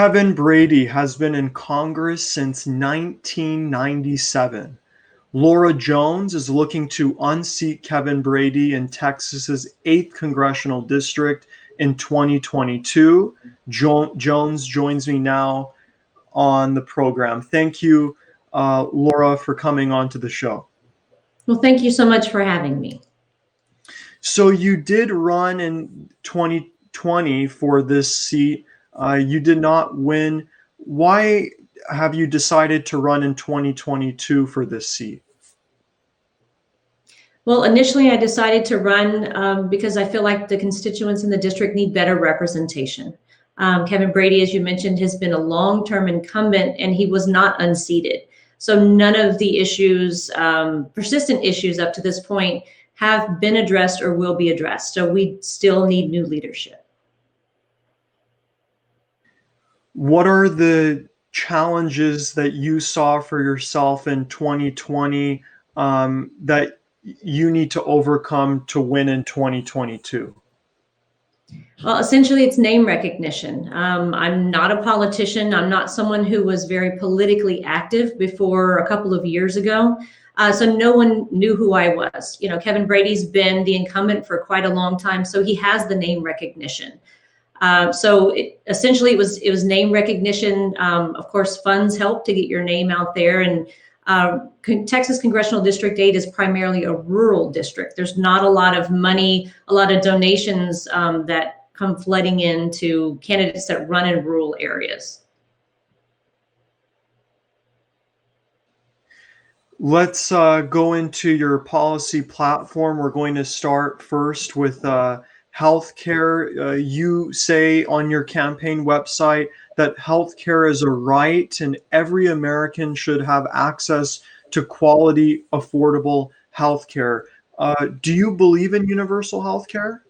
Kevin Brady has been in Congress since 1997. Laura Jones is looking to unseat Kevin Brady in Texas's 8th congressional district in 2022. Jones joins me now on the program. Thank you, Laura, for coming on to the show. Well, thank you so much for having me. So you did run in 2020 for this seat. You did not win. Why have you decided to run in 2022 for this seat? Well, initially I decided to run because I feel like the constituents in the district need better representation. Kevin Brady, as you mentioned, has been a long-term incumbent and he was not unseated. So none of the issues, persistent issues up to this point, have been addressed or will be addressed. So we still need new leadership. What are the challenges that you saw for yourself in 2020 that you need to overcome to win in 2022? Well, essentially, it's name recognition. I'm not a politician. I'm not someone who was very politically active before a couple of years ago. So no one knew who I was. You know, Kevin Brady's been the incumbent for quite a long time, so he has the name recognition. Essentially, it was name recognition. Of course, funds help to get your name out there. And Texas Congressional District 8 is primarily a rural district. There's not a lot of money, a lot of donations that come flooding into candidates that run in rural areas. Let's go into your policy platform. We're going to start first with healthcare. You say on your campaign website that healthcare is a right and every American should have access to quality, affordable healthcare. Do you believe in universal healthcare?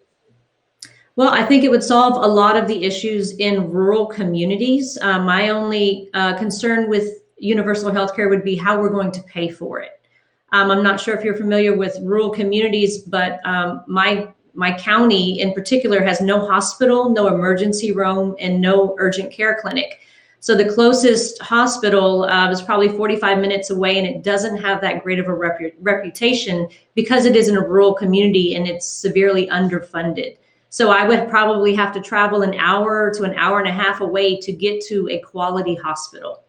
Well, I think it would solve a lot of the issues in rural communities. My only concern with universal healthcare would be how we're going to pay for it. I'm not sure if you're familiar with rural communities, but my county in particular has no hospital, no emergency room, and no urgent care clinic. So the closest hospital is probably 45 minutes away, and it doesn't have that great of a reputation because it is in a rural community and it's severely underfunded. So I would probably have to travel an hour to an hour and a half away to get to a quality hospital.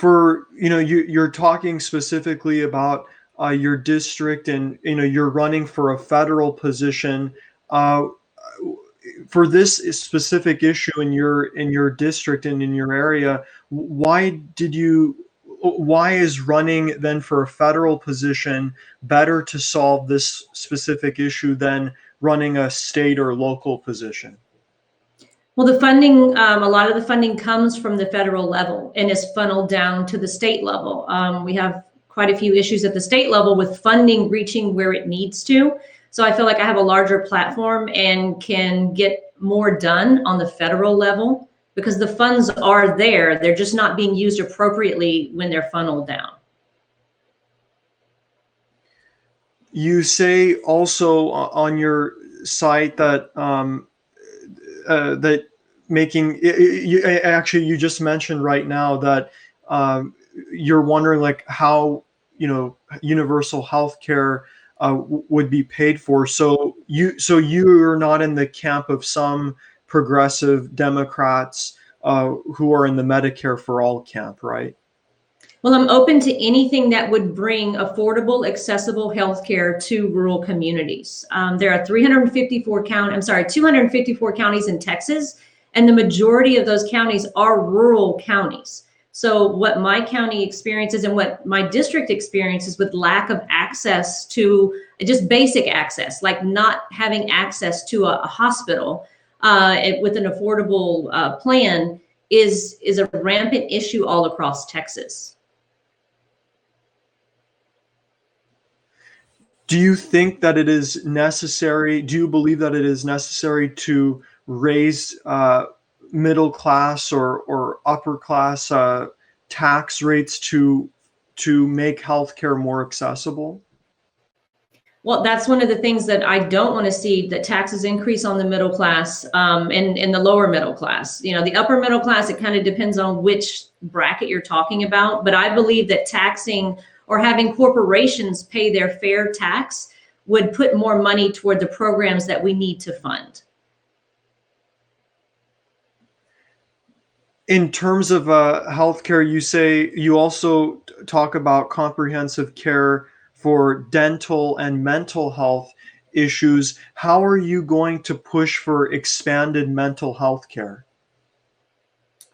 You're talking specifically about your district, and you're running for a federal position. For this specific issue in your district and in your area, why is running then for a federal position better to solve this specific issue than running a state or local position? Well, the funding, a lot of the funding comes from the federal level and is funneled down to the state level. We have quite a few issues at the state level with funding reaching where it needs to. So I feel like I have a larger platform and can get more done on the federal level because the funds are there. They're just not being used appropriately when they're funneled down. You say also on your site that you just mentioned right now that you're wondering like how universal health care would be paid for. So you're not in the camp of some progressive Democrats who are in the Medicare for All camp, right? Well, I'm open to anything that would bring affordable, accessible health care to rural communities. There are 254 counties in Texas, and the majority of those counties are rural counties. So what my county experiences and what my district experiences with lack of access to just basic access, like not having access to a hospital with an affordable plan is a rampant issue all across Texas. Do you think that it is necessary? Do you believe that it is necessary to raise middle class or upper class tax rates to make healthcare more accessible? Well, that's one of the things that I don't want to see, that taxes increase on the middle class, and the lower middle class. You know, the upper middle class, it kind of depends on which bracket you're talking about. But I believe that taxing or having corporations pay their fair tax would put more money toward the programs that we need to fund. In terms of healthcare, you say you also talk about comprehensive care for dental and mental health issues. How are you going to push for expanded mental health care?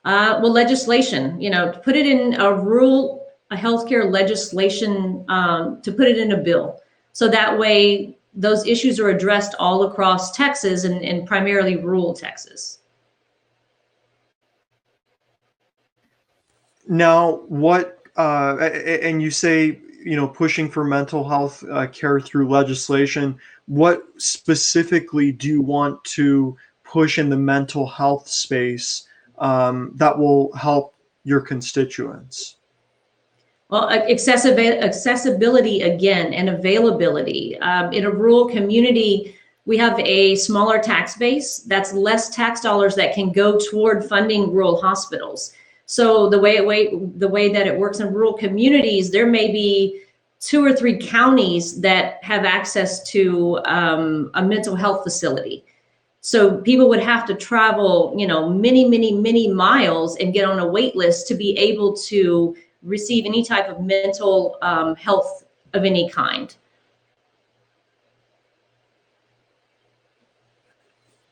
Well, legislation, you know, to put it in a healthcare legislation, to put it in a bill. So that way those issues are addressed all across Texas, and primarily rural Texas. Now, and you say, pushing for mental health care through legislation. What specifically do you want to push in the mental health space that will help your constituents? Well, accessibility again, and availability. In a rural community, we have a smaller tax base. That's less tax dollars that can go toward funding rural hospitals. So the way that it works in rural communities, there may be 2 or 3 counties that have access to a mental health facility. So people would have to travel, you know, many, many, many miles and get on a wait list to be able to receive any type of mental health of any kind.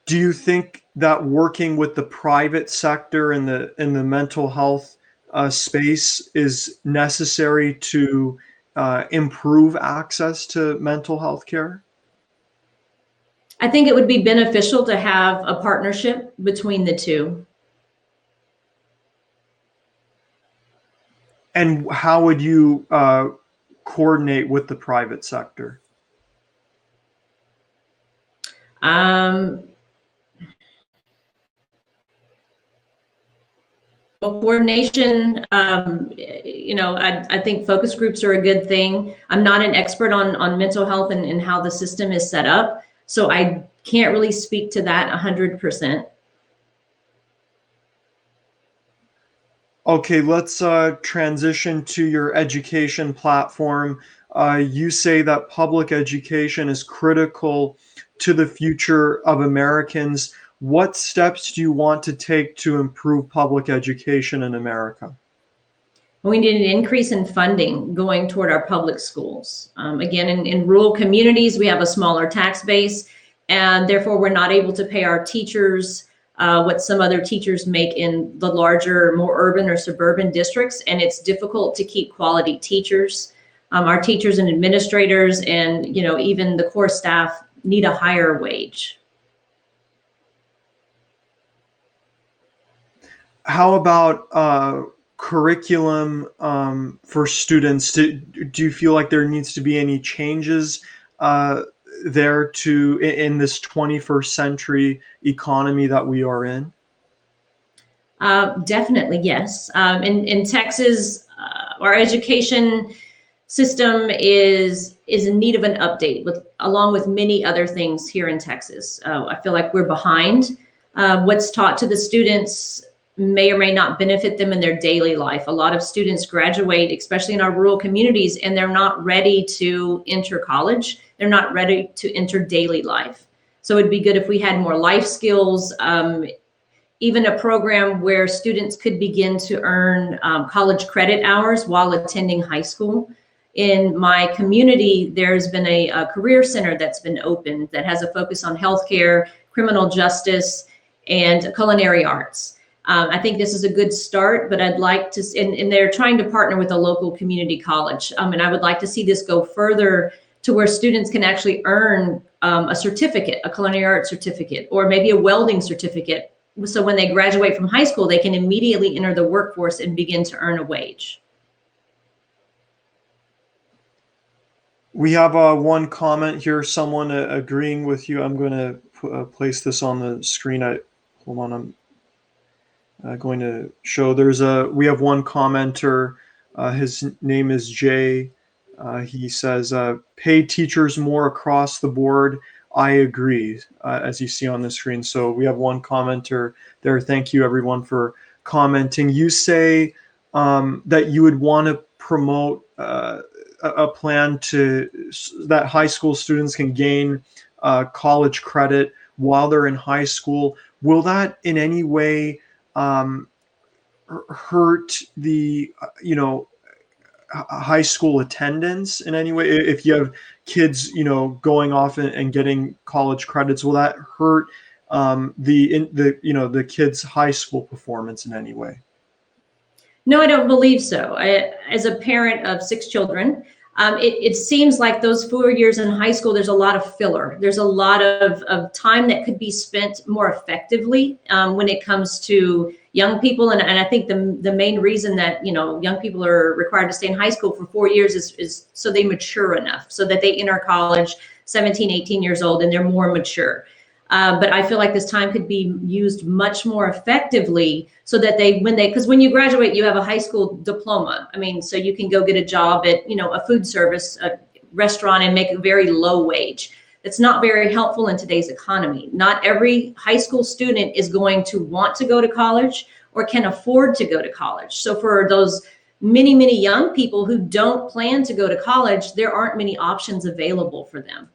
Do you think that working with the private sector in the mental health space is necessary to improve access to mental health care? I think it would be beneficial to have a partnership between the two. And how would you coordinate with the private sector? Um, well, coordination, you know, I think focus groups are a good thing. I'm not an expert on mental health and how the system is set up, so I can't really speak to that 100%. Okay, let's transition to your education platform. You say that public education is critical to the future of Americans. What steps do you want to take to improve public education in America? We need an increase in funding going toward our public schools. Again, in rural communities, we have a smaller tax base, and therefore we're not able to pay our teachers what some other teachers make in the larger, more urban or suburban districts, and it's difficult to keep quality teachers. Our teachers and administrators, and you know, even the core staff need a higher wage. How about curriculum for students? Do you feel like there needs to be any changes there in this 21st century economy that we are in? Definitely, yes. In Texas, our education system is in need of an update, along with many other things here in Texas. I feel like we're behind. What's taught to the students may or may not benefit them in their daily life. A lot of students graduate, especially in our rural communities, and they're not ready to enter college. They're not ready to enter daily life. So it'd be good if we had more life skills, even a program where students could begin to earn college credit hours while attending high school. In my community, there's been a career center that's been opened that has a focus on healthcare, criminal justice, and culinary arts. I think this is a good start, but I'd like to, and they're trying to partner with a local community college. And I would like to see this go further to where students can actually earn a certificate, a culinary arts certificate, or maybe a welding certificate. So when they graduate from high school, they can immediately enter the workforce and begin to earn a wage. We have one comment here, someone agreeing with you. I'm going to place this on the screen. Hold on, I'm going to show. We have one commenter. His name is Jay. He says, pay teachers more across the board. I agree, as you see on the screen. So we have one commenter there. Thank you, everyone, for commenting. You say that you would want to promote a plan that high school students can gain college credit while they're in high school. Will that in any way hurt the high school attendance in any way? If you have kids going off and getting college credits, will that hurt the kids high school performance in any way? No, I don't believe so. As a parent of 6 children, it seems like those 4 years in high school, there's a lot of filler. There's a lot of time that could be spent more effectively when it comes to young people. And I think the main reason that, young people are required to stay in high school for 4 years is so they mature enough, so that they enter college 17, 18 years old, and they're more mature. But I feel like this time could be used much more effectively so that because when you graduate, you have a high school diploma. I mean, so you can go get a job at, a food service, a restaurant, and make a very low wage. It's not very helpful in today's economy. Not every high school student is going to want to go to college or can afford to go to college. So for those many, many young people who don't plan to go to college, there aren't many options available for them.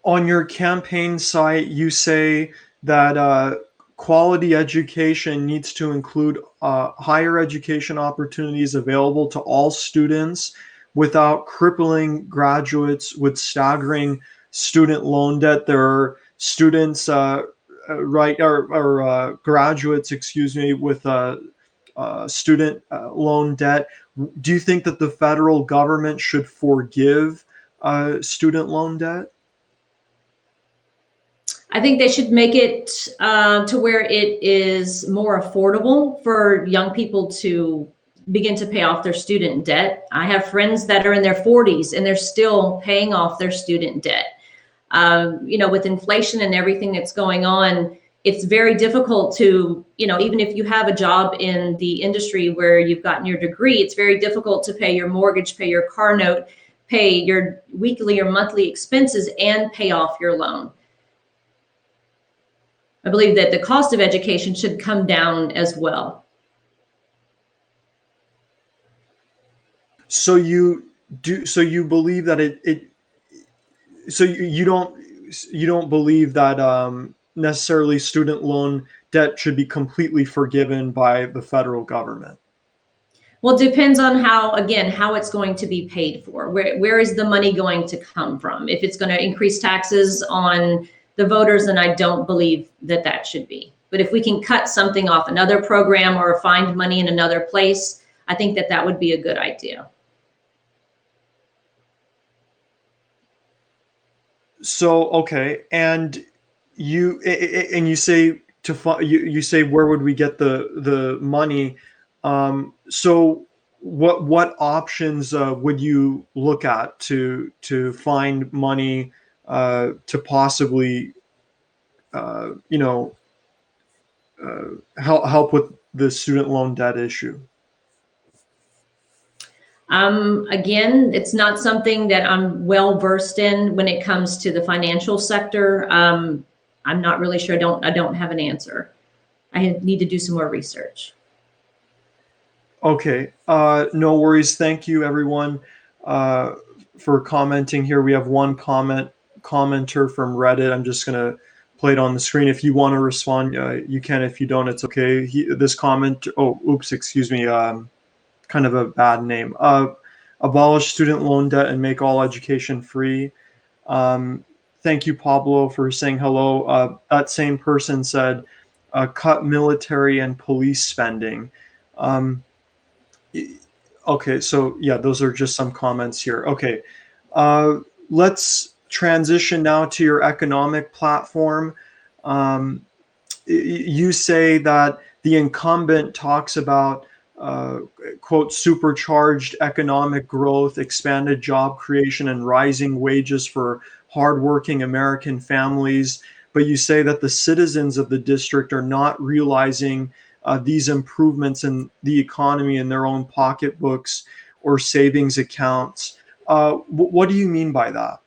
On your campaign site, you say that quality education needs to include higher education opportunities available to all students without crippling graduates with staggering student loan debt. There are students, graduates, excuse me, with student loan debt. Do you think that the federal government should forgive student loan debt? I think they should make it to where it is more affordable for young people to begin to pay off their student debt. I have friends that are in their 40s and they're still paying off their student debt. With inflation and everything that's going on, it's very difficult to, even if you have a job in the industry where you've gotten your degree, it's very difficult to pay your mortgage, pay your car note, pay your weekly or monthly expenses, and pay off your loan. I believe that the cost of education should come down as well. So you believe that you don't believe that necessarily student loan debt should be completely forgiven by the federal government? Well, it depends on how it's going to be paid for. Where is the money going to come from? If it's going to increase taxes on the voters, and I don't believe that should be. But if we can cut something off another program or find money in another place, I think that would be a good idea. So, okay. And you say you say, where would we get the money? So what options would you look at to find money to possibly help with the student loan debt issue? Again, it's not something that I'm well versed in when it comes to the financial sector. I'm not really sure. I don't have an answer. I need to do some more research. Okay, no worries. Thank you, everyone, for commenting here. We have one commenter from Reddit. I'm just gonna play it on the screen. If you want to respond, you can. If you don't, it's okay. This comment. Oh, oops, excuse me. Kind of a bad name. Abolish student loan debt and make all education free. Thank you, Pablo, for saying hello. That same person said, cut military and police spending. Okay, so yeah, those are just some comments here. Okay, let's transition now to your economic platform. You say that the incumbent talks about quote, supercharged economic growth, expanded job creation, and rising wages for hardworking American families. But you say that the citizens of the district are not realizing these improvements in the economy in their own pocketbooks or savings accounts. What do you mean by that?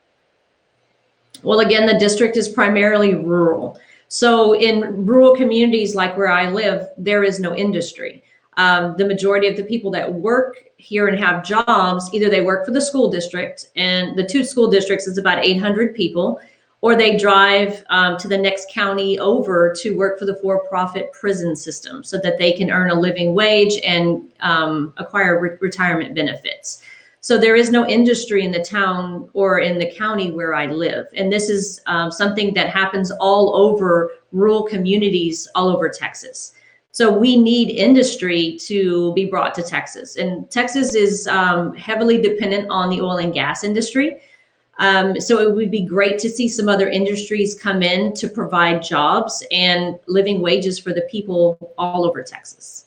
Well, again, the district is primarily rural. So in rural communities like where I live, there is no industry. The majority of the people that work here and have jobs, either they work for the school district, and the two school districts is about 800 people, or they drive to the next county over to work for the for-profit prison system so that they can earn a living wage and acquire retirement benefits. So there is no industry in the town or in the county where I live. And this is something that happens all over rural communities all over Texas. So we need industry to be brought to Texas. And Texas is heavily dependent on the oil and gas industry. So it would be great to see some other industries come in to provide jobs and living wages for the people all over Texas.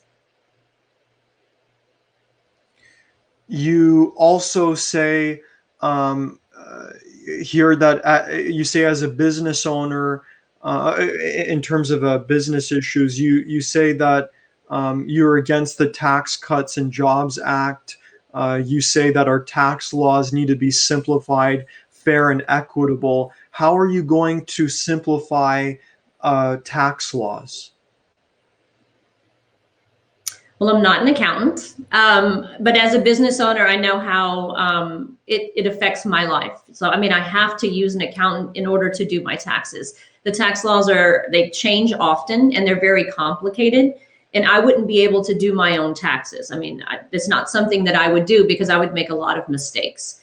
You also say here that you say as a business owner, in terms of business issues, you say that you're against the Tax Cuts and Jobs Act. You say that our tax laws need to be simplified, fair, and equitable. How are you going to simplify tax laws? Well, I'm not an accountant, but as a business owner, I know how it affects my life. So, I mean, I have to use an accountant in order to do my taxes. The tax laws they change often and they're very complicated. And I wouldn't be able to do my own taxes. I mean, it's not something that I would do because I would make a lot of mistakes.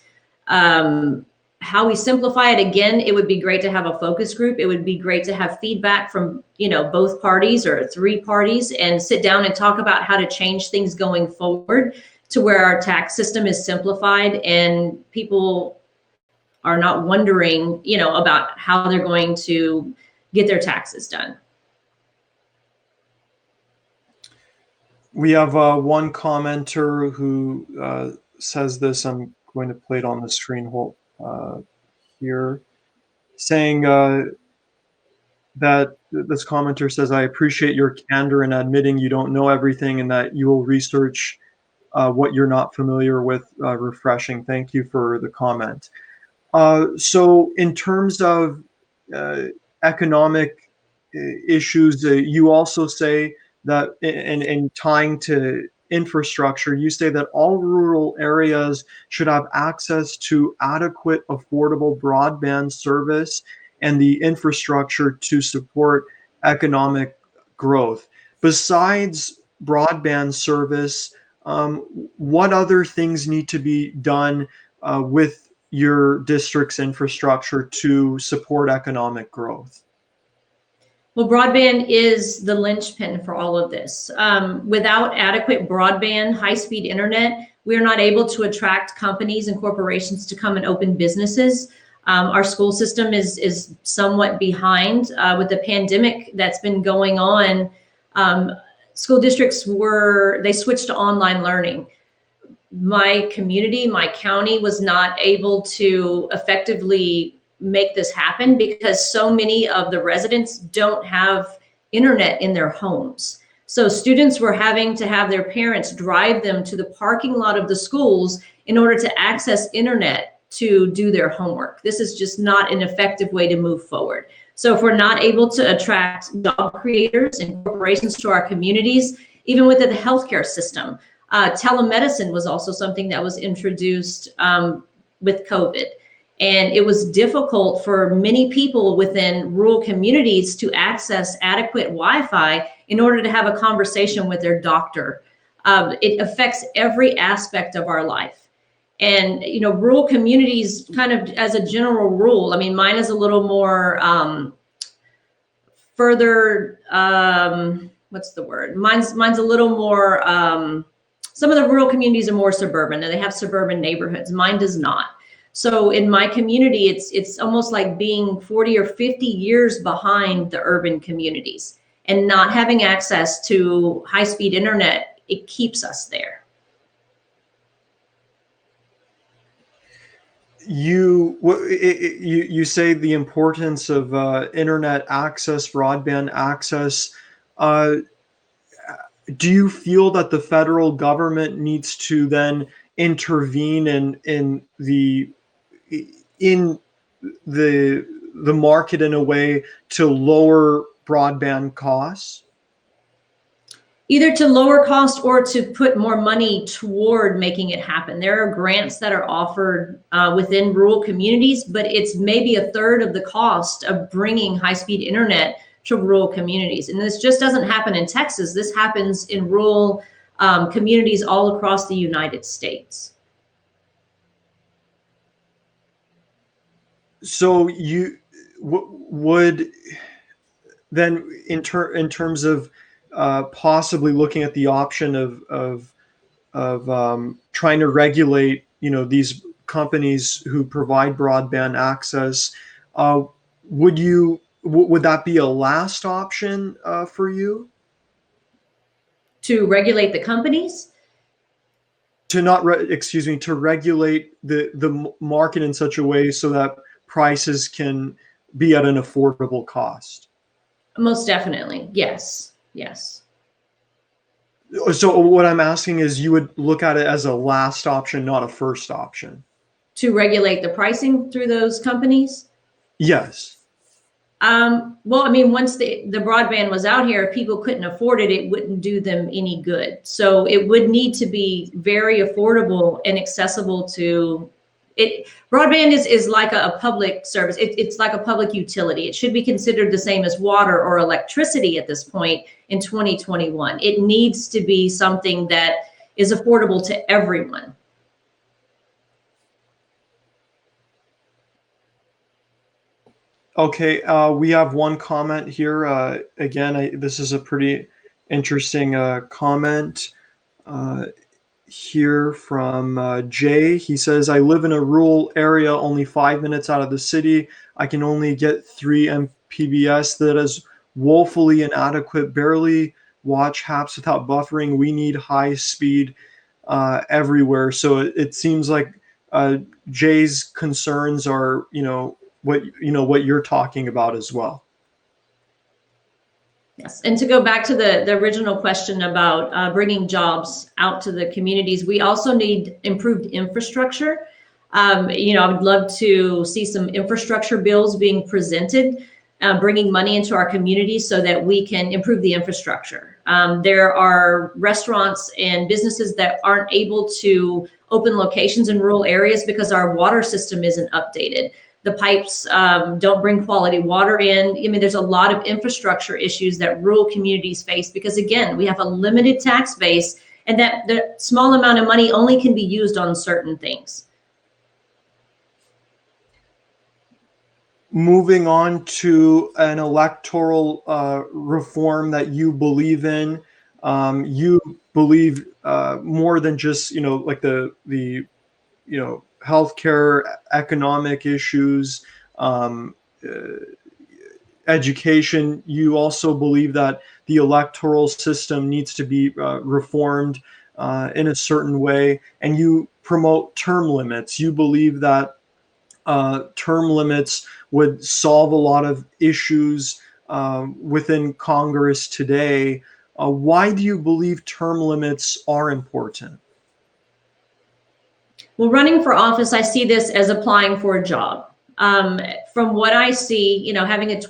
How we simplify it, again, it would be great to have a focus group. It would be great to have feedback from, both parties or three parties and sit down and talk about how to change things going forward to where our tax system is simplified and people are not wondering, about how they're going to get their taxes done. We have one commenter who says this. I'm going to play it on the screen here, saying that this commenter says, "I appreciate your candor in admitting you don't know everything and that you will research what you're not familiar with." Refreshing. Thank you for the comment. So in terms of economic issues, you also say that in tying to infrastructure, you say that all rural areas should have access to adequate, affordable broadband service and the infrastructure to support economic growth. Besides broadband service, what other things need to be done with your district's infrastructure to support economic growth? Well, broadband is the linchpin for all of this. Without adequate broadband, high-speed internet, we are not able to attract companies and corporations to come and open businesses. Our school system is somewhat behind with the pandemic that's been going on. School districts they switched to online learning. My community, my county was not able to effectively make this happen because so many of the residents don't have internet in their homes. So students were having to have their parents drive them to the parking lot of the schools in order to access internet to do their homework. This is just not an effective way to move forward. So if we're not able to attract job creators and corporations to our communities, even within the healthcare system, telemedicine was also something that was introduced with COVID. And it was difficult for many people within rural communities to access adequate Wi-Fi in order to have a conversation with their doctor. It affects every aspect of our life. And, rural communities, kind of as a general rule, I mean, mine is a little more further, what's the word? Mine's a little more, some of the rural communities are more suburban and they have suburban neighborhoods. Mine does not. So in my community, it's almost like being 40 or 50 years behind the urban communities, and not having access to high-speed internet, it keeps us there. You say the importance of internet access, broadband access. do you feel that the federal government needs to then intervene in the market in a way to lower broadband costs? Either to lower cost or to put more money toward making it happen. There are grants that are offered within rural communities, but it's maybe a third of the cost of bringing high-speed internet to rural communities. And this just doesn't happen in Texas. This happens in rural communities all across the United States. So you would then, in terms of possibly looking at the option of trying to regulate, these companies who provide broadband access, would that be a last option for you? To regulate the companies? To not, to regulate the market in such a way so that prices can be at an affordable cost. Most definitely, yes, yes. So what I'm asking is, you would look at it as a last option, not a first option. To regulate the pricing through those companies? Yes. Well, I mean, once the broadband was out here, if people couldn't afford it, it wouldn't do them any good. So it would need to be very affordable and accessible to it. Broadband is like a public service. It's like a public utility. It should be considered the same as water or electricity at this point in 2021. It needs to be something that is affordable to everyone. Okay, we have one comment here. Again, this is a pretty interesting comment here from Jay. He says, I live in a rural area, only 5 minutes out of the city. I can only get 3 Mbps. That is woefully inadequate. Barely watch Happs without buffering. We need high speed everywhere. So it seems like Jay's concerns are, what you're talking about as well. Yes, and to go back to the original question about bringing jobs out to the communities, we also need improved infrastructure. I would love to see some infrastructure bills being presented, bringing money into our communities so that we can improve the infrastructure. There are restaurants and businesses that aren't able to open locations in rural areas because our water system isn't updated. The pipes don't bring quality water in. I mean, there's a lot of infrastructure issues that rural communities face because, again, we have a limited tax base and that the small amount of money only can be used on certain things. Moving on to an electoral reform that you believe in. You believe more than just, like the healthcare, economic issues, education. You also believe that the electoral system needs to be reformed in a certain way, and you promote term limits. You believe that term limits would solve a lot of issues within Congress today. Why do you believe term limits are important? Well, running for office, I see this as applying for a job. From what I see, having almost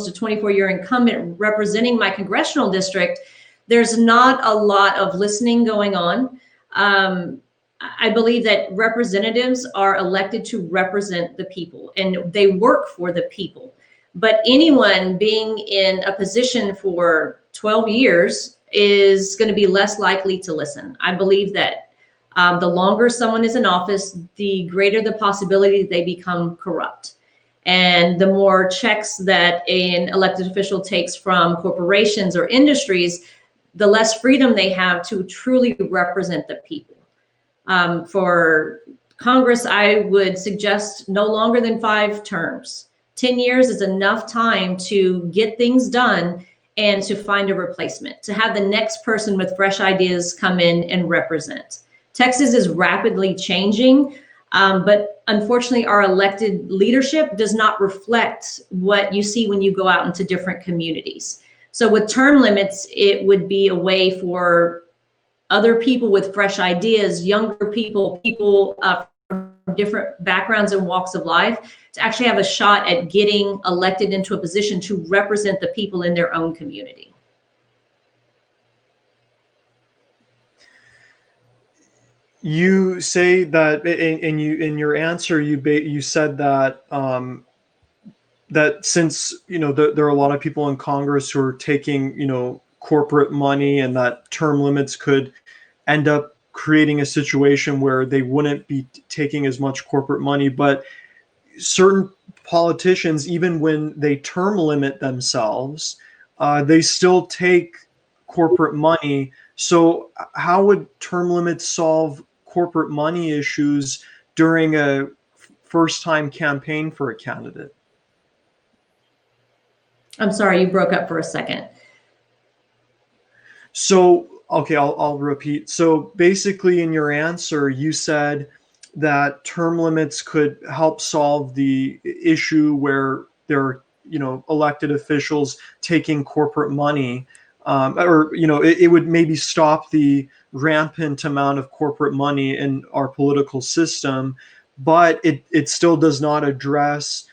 a 24-year incumbent representing my congressional district, there's not a lot of listening going on. I believe that representatives are elected to represent the people and they work for the people. But anyone being in a position for 12 years is going to be less likely to listen. I believe that the longer someone is in office, the greater the possibility that they become corrupt. And the more checks that an elected official takes from corporations or industries, the less freedom they have to truly represent the people. For Congress, I would suggest no longer than 5 terms. 10 years is enough time to get things done and to find a replacement, to have the next person with fresh ideas come in and represent. Texas is rapidly changing, but unfortunately our elected leadership does not reflect what you see when you go out into different communities. So with term limits, it would be a way for other people with fresh ideas, younger people, people from different backgrounds and walks of life, to actually have a shot at getting elected into a position to represent the people in their own community. You say that in your answer, you said that that since there are a lot of people in Congress who are taking corporate money, and that term limits could end up creating a situation where they wouldn't be taking as much corporate money, but certain politicians, even when they term limit themselves, they still take corporate money. So how would term limits solve corporate money issues during a first-time campaign for a candidate? I'm sorry, you broke up for a second. So, okay, I'll repeat. So basically in your answer, you said that term limits could help solve the issue where there are, elected officials taking corporate money, or, it would maybe stop the rampant amount of corporate money in our political system, but it still does not address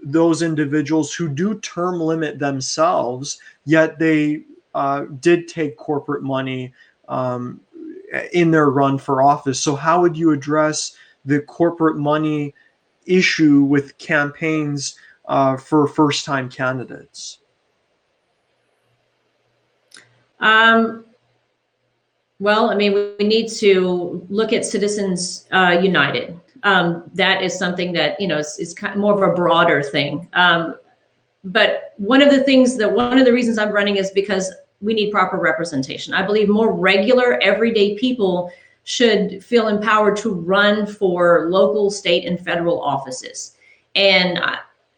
those individuals who do term limit themselves, yet they did take corporate money in their run for office. So how would you address the corporate money issue with campaigns for first-time candidates? Well, I mean, we need to look at Citizens United. That is something that, is kind of more of a broader thing. But one of the reasons I'm running is because we need proper representation. I believe more regular, everyday people should feel empowered to run for local, state, and federal offices. And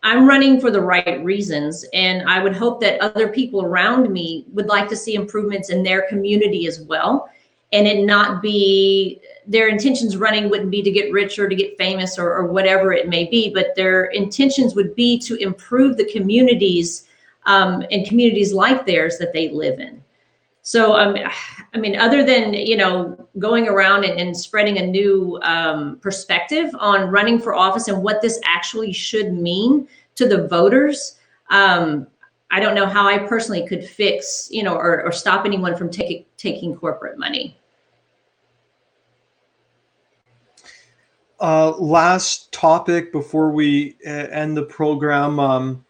I'm running for the right reasons. And I would hope that other people around me would like to see improvements in their community as well. And it not be their intentions running wouldn't be to get rich or to get famous or whatever it may be, but their intentions would be to improve the communities and communities like theirs that they live in. So, I mean, other than, going around and spreading a new perspective on running for office and what this actually should mean to the voters, I don't know how I personally could fix, or stop anyone from taking corporate money. Last topic before we end the program,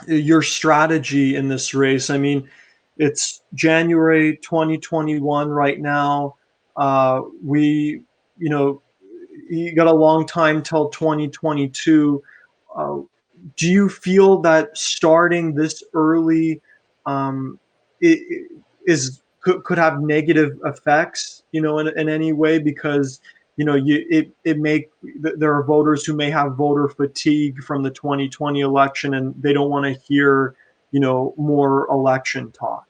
your strategy in this race. I mean, it's January 2021 right now. You got a long time till 2022. Do you feel that starting this early could have negative effects, in any way? Because there are voters who may have voter fatigue from the 2020 election, and they don't want to hear, more election talk.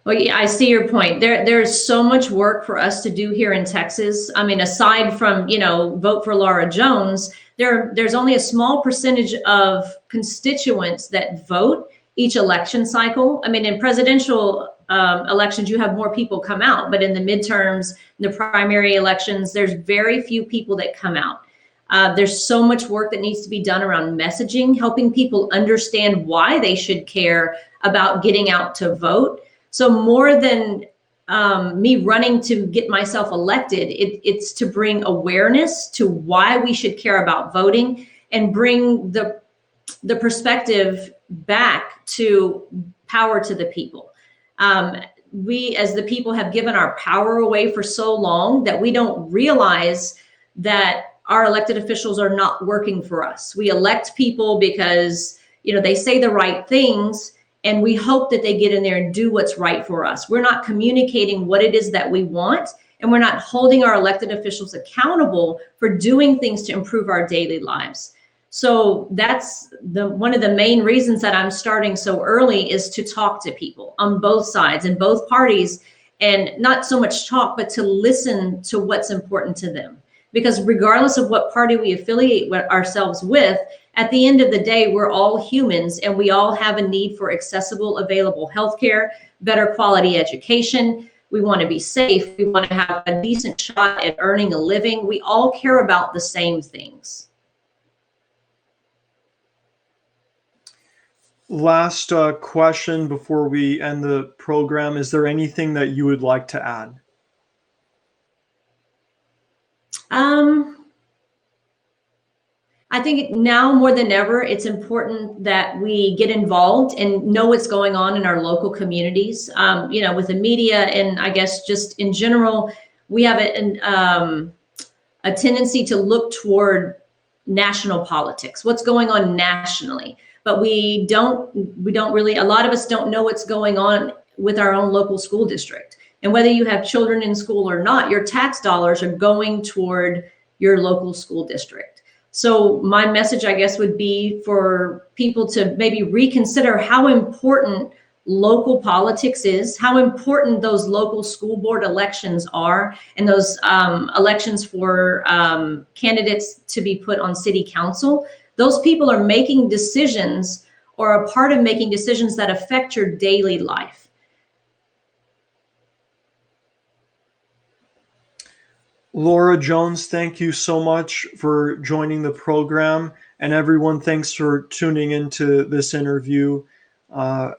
Well, yeah, I see your point. There's so much work for us to do here in Texas. I mean, aside from, vote for Laura Jones, there's only a small percentage of constituents that vote each election cycle. I mean, in presidential elections, you have more people come out, but in the midterms, the primary elections, there's very few people that come out. There's so much work that needs to be done around messaging, helping people understand why they should care about getting out to vote. So more than me running to get myself elected, it's to bring awareness to why we should care about voting and bring the perspective back to power to the people. We as the people have given our power away for so long that we don't realize that our elected officials are not working for us. We elect people because, they say the right things, and we hope that they get in there and do what's right for us. We're not communicating what it is that we want, and we're not holding our elected officials accountable for doing things to improve our daily lives. So that's one of the main reasons that I'm starting so early, is to talk to people on both sides and both parties, and not so much talk, but to listen to what's important to them. because regardless of what party we affiliate ourselves with, at the end of the day, we're all humans and we all have a need for accessible, available healthcare, better quality education. We want to be safe. We want to have a decent shot at earning a living. We all care about the same things. Last question before we end the program. Is there anything that you would like to add? I think now more than ever, it's important that we get involved and know what's going on in our local communities. You know, with the media and I guess just in general, we have a tendency to look toward national politics, what's going on nationally, but we don't really, a lot of us don't know what's going on with our own local school district. And whether you have children in school or not, your tax dollars are going toward your local school district. So my message, I guess, would be for people to maybe reconsider how important local politics is, how important those local school board elections are, and those elections for candidates to be put on city council. Those people are making decisions or a part of making decisions that affect your daily life. Laura Jones, thank you so much for joining the program. And everyone, thanks for tuning into this interview. Have